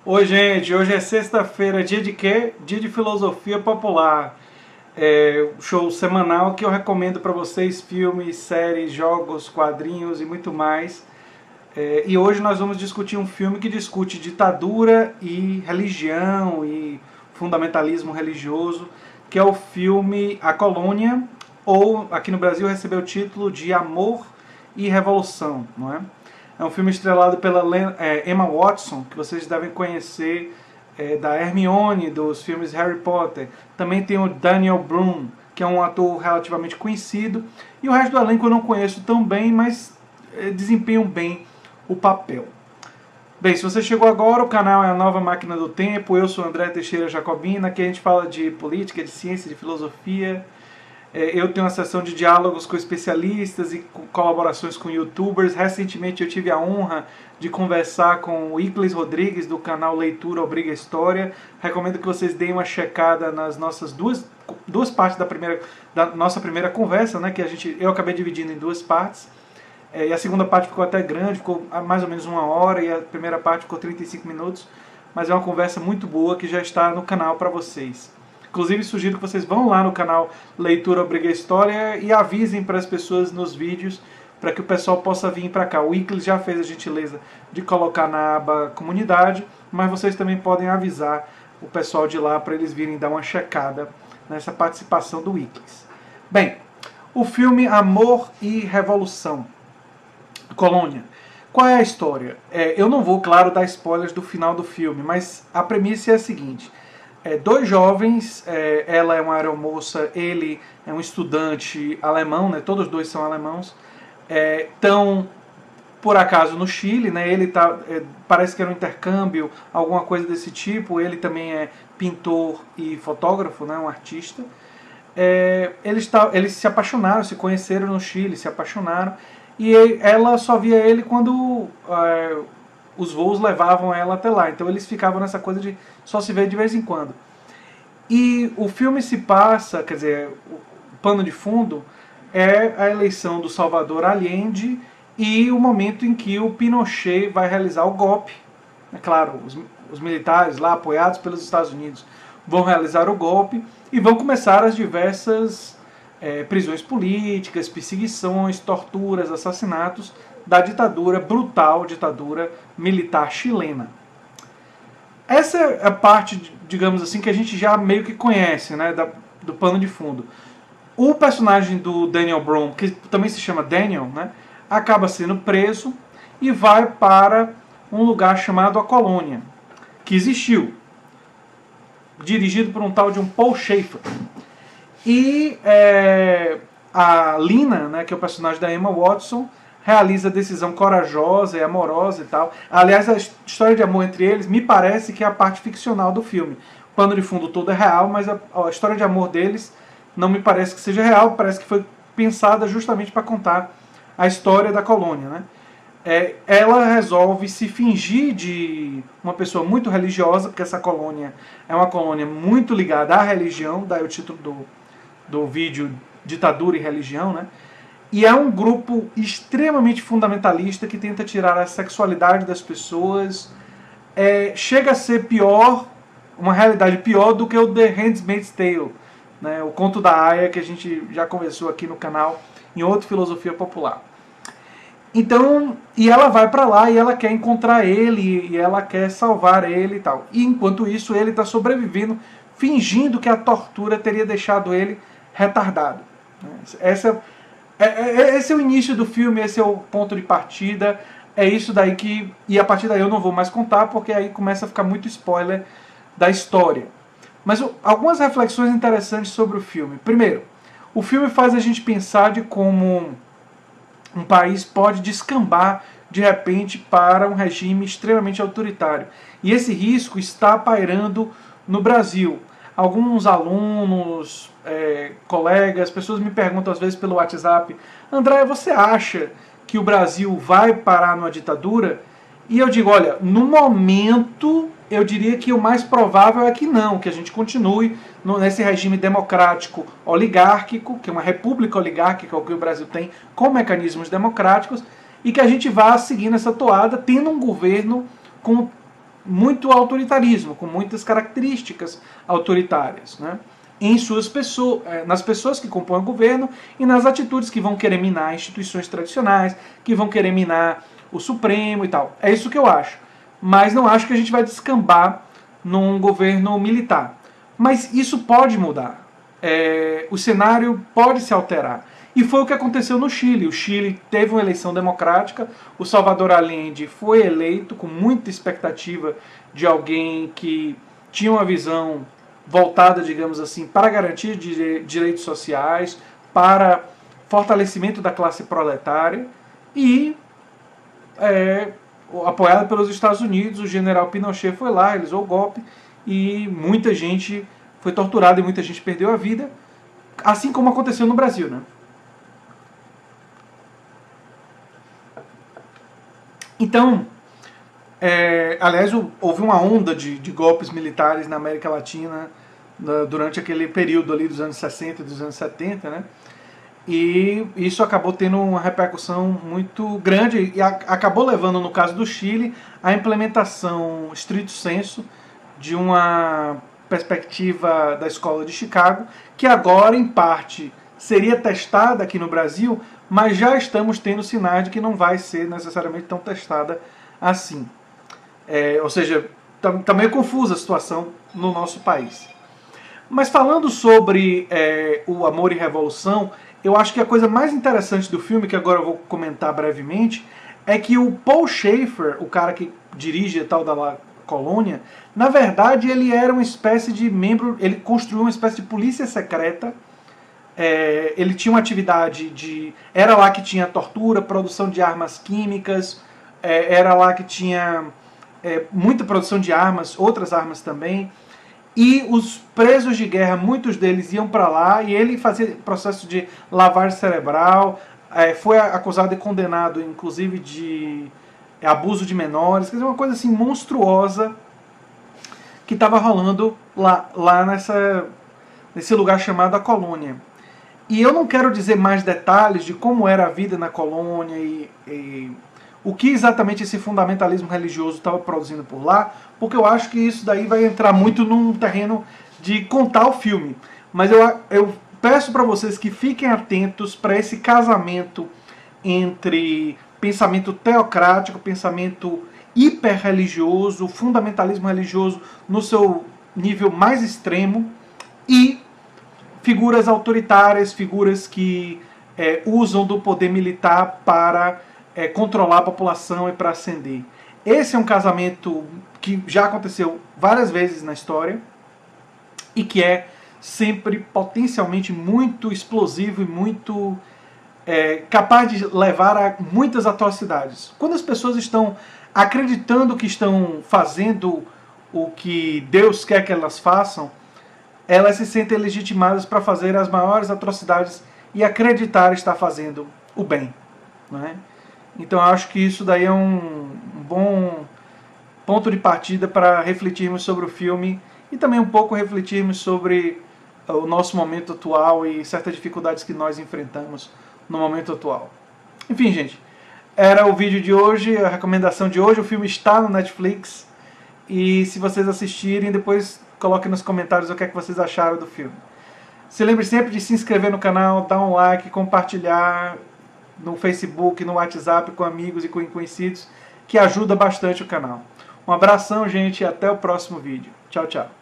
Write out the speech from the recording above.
Oi, gente, hoje é sexta-feira, dia de quê? Dia de filosofia popular. É o show semanal que eu recomendo para vocês filmes, séries, jogos, quadrinhos e muito mais. E hoje nós vamos discutir um filme que discute ditadura e religião e fundamentalismo religioso, que é o filme A Colônia, ou aqui no Brasil recebeu o título de Amor e Revolução, não é? É um filme estrelado pela Emma Watson, que vocês devem conhecer da Hermione dos filmes Harry Potter. Também tem o Daniel Brühl, que é um ator relativamente conhecido. E o resto do elenco eu não conheço tão bem, mas desempenham bem o papel. Bem, se você chegou agora, o canal é a Nova Máquina do Tempo. Eu sou André Teixeira Jacobina, aqui a gente fala de política, de ciência, de filosofia. Eu tenho uma sessão de diálogos com especialistas e colaborações com youtubers. Recentemente eu tive a honra de conversar com o Iclis Rodrigues do canal Leitura Obriga História. Recomendo que vocês deem uma checada nas nossas duas partes da nossa primeira conversa, né, que eu acabei dividindo em duas partes. E a segunda parte ficou até grande, ficou mais ou menos 1 hora, e a primeira parte ficou 35 minutos. Mas é uma conversa muito boa que já está no canal para vocês. Inclusive, sugiro que vocês vão lá no canal Leitura Obriga História e avisem para as pessoas nos vídeos para que o pessoal possa vir para cá. O Iclis já fez a gentileza de colocar na aba comunidade, mas vocês também podem avisar o pessoal de lá para eles virem dar uma checada nessa participação do Iclis. Bem, o filme Amor e Revolução, Colônia. Qual é a história? Eu não vou, claro, dar spoilers do final do filme, mas a premissa é a seguinte. Dois jovens, ela é uma aeromoça, ele é um estudante alemão, né, todos dois são alemãos, estão por acaso no Chile, né, ele parece que era um intercâmbio, alguma coisa desse tipo, ele também é pintor e fotógrafo, né, um artista. Eles se apaixonaram, se conheceram no Chile, se apaixonaram, e ela só via ele quando os voos levavam ela até lá. Então eles ficavam nessa coisa de só se ver de vez em quando. E o filme se passa, quer dizer, o pano de fundo é a eleição do Salvador Allende e o momento em que o Pinochet vai realizar o golpe. É claro, os militares lá, apoiados pelos Estados Unidos, vão realizar o golpe e vão começar as diversas prisões políticas, perseguições, torturas, assassinatos da ditadura, brutal ditadura militar chilena. Essa é a parte, digamos assim, que a gente já meio que conhece, né, do pano de fundo. O personagem do Daniel Brühl, que também se chama Daniel, né, acaba sendo preso e vai para um lugar chamado A Colônia, que existiu, dirigido por um tal de um Paul Schaefer. E a Lina, né, que é o personagem da Emma Watson, realiza a decisão corajosa e amorosa e tal. Aliás, a história de amor entre eles me parece que é a parte ficcional do filme. O pano de fundo todo é real, mas a história de amor deles não me parece que seja real, parece que foi pensada justamente para contar a história da colônia, né? Ela resolve se fingir de uma pessoa muito religiosa, porque essa colônia é uma colônia muito ligada à religião, daí o título do vídeo Ditadura e Religião, né? E é um grupo extremamente fundamentalista que tenta tirar a sexualidade das pessoas. Chega a ser pior, uma realidade pior do que o The Handmaid's Tale, né? O Conto da Aia, que a gente já conversou aqui no canal, em outra filosofia popular. Então, e ela vai para lá e ela quer encontrar ele, e ela quer salvar ele e tal. E enquanto isso, ele está sobrevivendo, fingindo que a tortura teria deixado ele retardado. Esse é o início do filme, esse é o ponto de partida, é isso daí que... E a partir daí eu não vou mais contar, porque aí começa a ficar muito spoiler da história. Mas algumas reflexões interessantes sobre o filme. Primeiro, o filme faz a gente pensar de como um país pode descambar de repente para um regime extremamente autoritário. E esse risco está pairando no Brasil. Alguns alunos, colegas, pessoas me perguntam às vezes pelo WhatsApp: André, você acha que o Brasil vai parar numa ditadura? E eu digo, olha, no momento eu diria que o mais provável é que não, que a gente continue nesse regime democrático oligárquico, que é uma república oligárquica, o que o Brasil tem, com mecanismos democráticos, e que a gente vá seguindo essa toada, tendo um governo com muito autoritarismo, com muitas características autoritárias, né? Em suas pessoas, nas pessoas que compõem o governo e nas atitudes que vão querer minar instituições tradicionais, que vão querer minar o Supremo e tal. É isso que eu acho. Mas não acho que a gente vai descambar num governo militar. Mas isso pode mudar. O cenário pode se alterar. E foi o que aconteceu no Chile. O Chile teve uma eleição democrática, o Salvador Allende foi eleito com muita expectativa de alguém que tinha uma visão voltada, digamos assim, para garantir direitos sociais, para fortalecimento da classe proletária e, apoiado pelos Estados Unidos, o general Pinochet foi lá, realizou o golpe e muita gente foi torturada e muita gente perdeu a vida, assim como aconteceu no Brasil, né? Então, aliás, houve uma onda de golpes militares na América Latina durante aquele período ali dos anos 60 e dos anos 70, né? E isso acabou tendo uma repercussão muito grande e acabou levando, no caso do Chile, à implementação stricto sensu de uma perspectiva da Escola de Chicago, que agora, em parte, seria testada aqui no Brasil, mas já estamos tendo sinais de que não vai ser necessariamente tão testada assim. Ou seja, está meio confusa a situação no nosso país. Mas falando sobre o Amor e Revolução, eu acho que a coisa mais interessante do filme, que agora eu vou comentar brevemente, é que o Paul Schaefer, o cara que dirige a tal da La Colônia, na verdade ele era uma espécie de membro, ele construiu uma espécie de polícia secreta. Ele tinha uma atividade de... Era lá que tinha tortura, produção de armas químicas, era lá que tinha muita produção de armas, outras armas também. E os presos de guerra, muitos deles iam para lá e ele fazia processo de lavagem cerebral, foi acusado e condenado, inclusive, de abuso de menores, quer dizer, uma coisa assim monstruosa que estava rolando lá nesse lugar chamado a Colônia. E eu não quero dizer mais detalhes de como era a vida na colônia e o que exatamente esse fundamentalismo religioso estava produzindo por lá, porque eu acho que isso daí vai entrar muito num terreno de contar o filme. Mas eu peço para vocês que fiquem atentos para esse casamento entre pensamento teocrático, pensamento hiperreligioso, fundamentalismo religioso no seu nível mais extremo e figuras autoritárias, figuras que usam do poder militar para controlar a população e para ascender. Esse é um casamento que já aconteceu várias vezes na história e que é sempre potencialmente muito explosivo e muito capaz de levar a muitas atrocidades. Quando as pessoas estão acreditando que estão fazendo o que Deus quer que elas façam, elas se sentem legitimadas para fazer as maiores atrocidades e acreditar estar fazendo o bem, né? Então eu acho que isso daí é um bom ponto de partida para refletirmos sobre o filme e também um pouco refletirmos sobre o nosso momento atual e certas dificuldades que nós enfrentamos no momento atual. Enfim, gente, era o vídeo de hoje, a recomendação de hoje. O filme está no Netflix e se vocês assistirem, depois coloquem nos comentários o que é que vocês acharam do filme. Se lembre sempre de se inscrever no canal, dar um like, compartilhar no Facebook, no WhatsApp com amigos e com conhecidos, que ajuda bastante o canal. Um abração, gente, e até o próximo vídeo. Tchau, tchau.